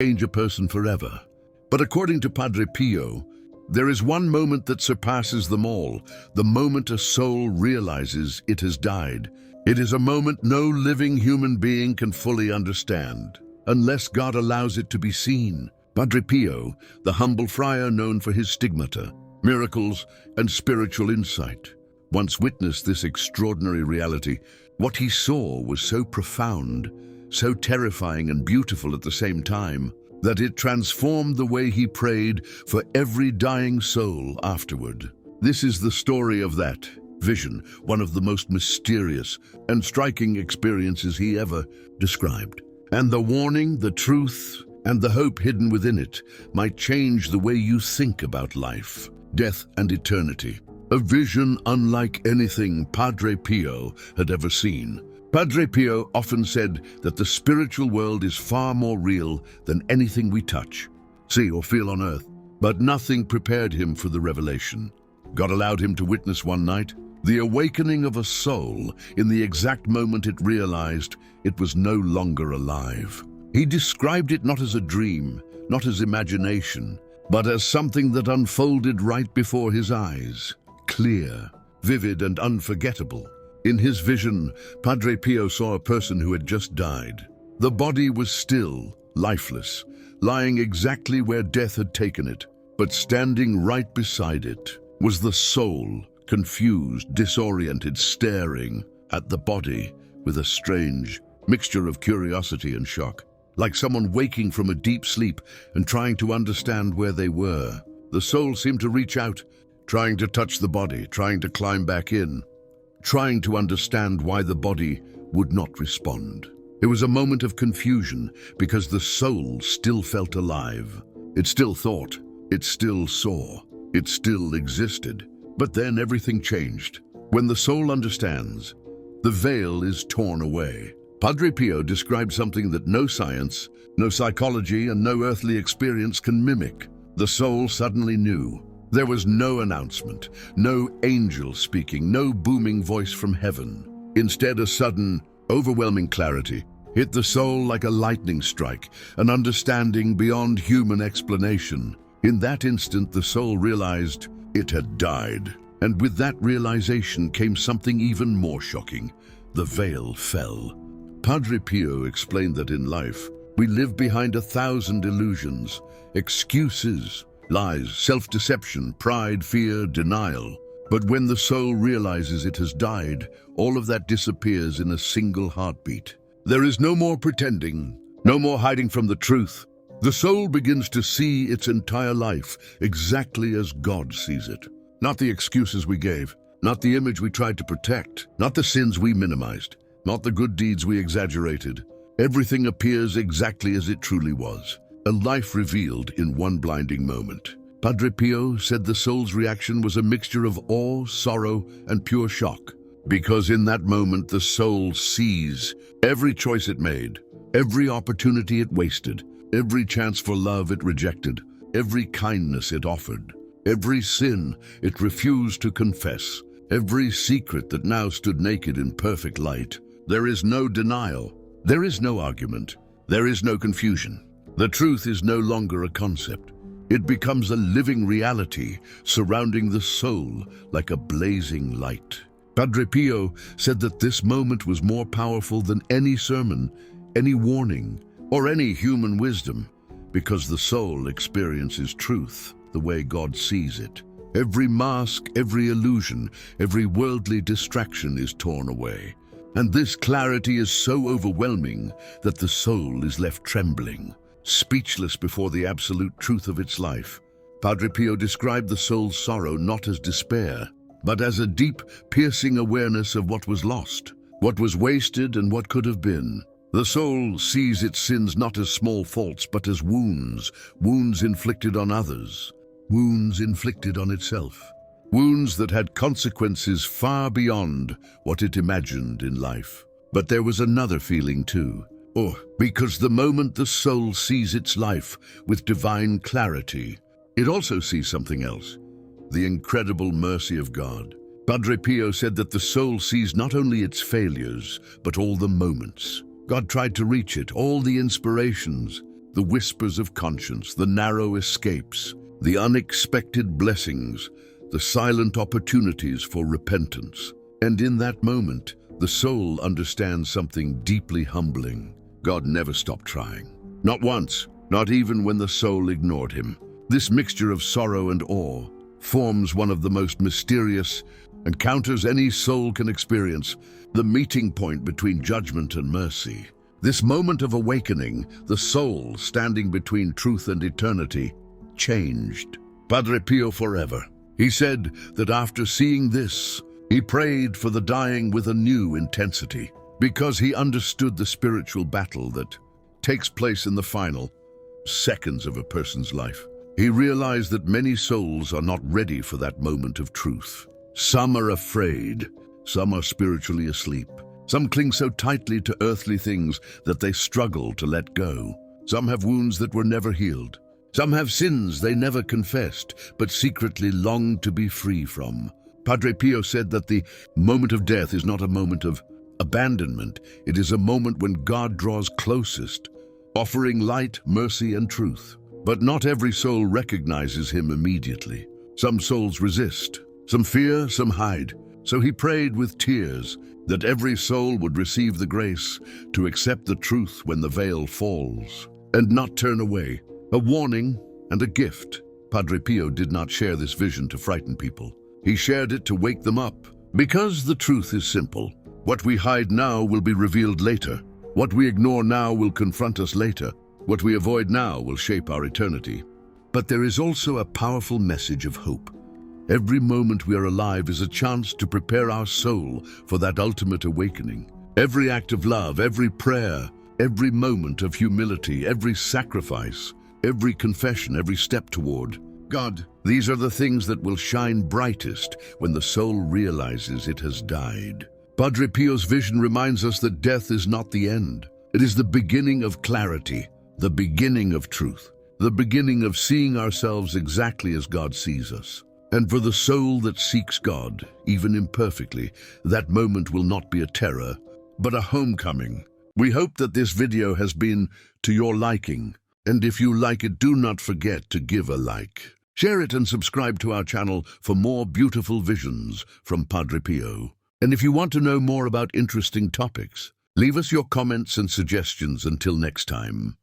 change a person forever. But according to Padre Pio, there is one moment that surpasses them all, the moment a soul realizes it has died. It is a moment no living human being can fully understand, unless God allows it to be seen. Padre Pio, the humble friar known for his stigmata, miracles, and spiritual insight, once witnessed this extraordinary reality. What he saw was so profound, so terrifying and beautiful at the same time, that it transformed the way he prayed for every dying soul afterward. This is the story of that vision, one of the most mysterious and striking experiences he ever described. And the warning, the truth, and the hope hidden within it might change the way you think about life, death, and eternity. A vision unlike anything Padre Pio had ever seen. Padre Pio often said that the spiritual world is far more real than anything we touch, see, or feel on earth. But nothing prepared him for the revelation. God allowed him to witness one night the awakening of a soul in the exact moment it realized it was no longer alive. He described it not as a dream, not as imagination, but as something that unfolded right before his eyes, clear, vivid, and unforgettable. In his vision, Padre Pio saw a person who had just died. The body was still, lifeless, lying exactly where death had taken it. But standing right beside it was the soul, confused, disoriented, staring at the body with a strange mixture of curiosity and shock, like someone waking from a deep sleep and trying to understand where they were. The soul seemed to reach out, trying to touch the body, trying to climb back in, trying to understand why the body would not respond. It was a moment of confusion because the soul still felt alive. It still thought, it still saw, it still existed. But then everything changed. When the soul understands, the veil is torn away. Padre Pio described something that no science, no psychology, and no earthly experience can mimic. The soul suddenly knew. There was no announcement, no angel speaking, no booming voice from heaven. Instead, a sudden, overwhelming clarity hit the soul like a lightning strike, an understanding beyond human explanation. In that instant, the soul realized it had died. And with that realization came something even more shocking. The veil fell. Padre Pio explained that in life, we live behind 1,000 illusions, excuses, lies, self-deception, pride, fear, denial. But when the soul realizes it has died, all of that disappears in a single heartbeat. There is no more pretending, no more hiding from the truth. The soul begins to see its entire life exactly as God sees it. Not the excuses we gave, not the image we tried to protect, not the sins we minimized, not the good deeds we exaggerated. Everything appears exactly as it truly was. A life revealed in one blinding moment. Padre Pio said the soul's reaction was a mixture of awe, sorrow, and pure shock. Because in that moment the soul sees every choice it made, every opportunity it wasted, every chance for love it rejected, every kindness it offered, every sin it refused to confess, every secret that now stood naked in perfect light. There is no denial, there is no argument, there is no confusion. The truth is no longer a concept. It becomes a living reality surrounding the soul like a blazing light. Padre Pio said that this moment was more powerful than any sermon, any warning, or any human wisdom, because the soul experiences truth the way God sees it. Every mask, every illusion, every worldly distraction is torn away. And this clarity is so overwhelming that the soul is left trembling, speechless before the absolute truth of its life. Padre Pio described the soul's sorrow not as despair, but as a deep, piercing awareness of what was lost, what was wasted, and what could have been. The soul sees its sins not as small faults, but as wounds, wounds inflicted on others, wounds inflicted on itself, wounds that had consequences far beyond what it imagined in life. But there was another feeling too. Because the moment the soul sees its life with divine clarity, it also sees something else, the incredible mercy of God. Padre Pio said that the soul sees not only its failures, but all the moments God tried to reach it, all the inspirations, The whispers of conscience, the narrow escapes, the unexpected blessings, the silent opportunities for repentance. And in that moment, the soul understands something deeply humbling. God never stopped trying. Not once, not even when the soul ignored him. This mixture of sorrow and awe forms one of the most mysterious encounters any soul can experience, the meeting point between judgment and mercy. This moment of awakening, the soul standing between truth and eternity, changed Padre Pio forever. He said that after seeing this, he prayed for the dying with a new intensity, because he understood the spiritual battle that takes place in the final seconds of a person's life. He realized that many souls are not ready for that moment of truth. Some are afraid, some are spiritually asleep. Some cling so tightly to earthly things that they struggle to let go. Some have wounds that were never healed. Some have sins they never confessed, but secretly longed to be free from. Padre Pio said that the moment of death is not a moment of abandonment. It is a moment when God draws closest, offering light, mercy, and truth. But not every soul recognizes him immediately. Some souls resist, some fear, some hide. So he prayed with tears that every soul would receive the grace to accept the truth when the veil falls, and not turn away. A warning and a gift. Padre Pio did not share this vision to frighten people. He shared it to wake them up. Because the truth is simple. What we hide now will be revealed later. What we ignore now will confront us later. What we avoid now will shape our eternity. But there is also a powerful message of hope. Every moment we are alive is a chance to prepare our soul for that ultimate awakening. Every act of love, every prayer, every moment of humility, every sacrifice, every confession, every step toward God. These are the things that will shine brightest when the soul realizes it has died. Padre Pio's vision reminds us that death is not the end. It is the beginning of clarity, the beginning of truth, the beginning of seeing ourselves exactly as God sees us. And for the soul that seeks God, even imperfectly, that moment will not be a terror, but a homecoming. We hope that this video has been to your liking. And if you like it, do not forget to give a like. Share it and subscribe to our channel for more beautiful visions from Padre Pio. And if you want to know more about interesting topics, leave us your comments and suggestions until next time.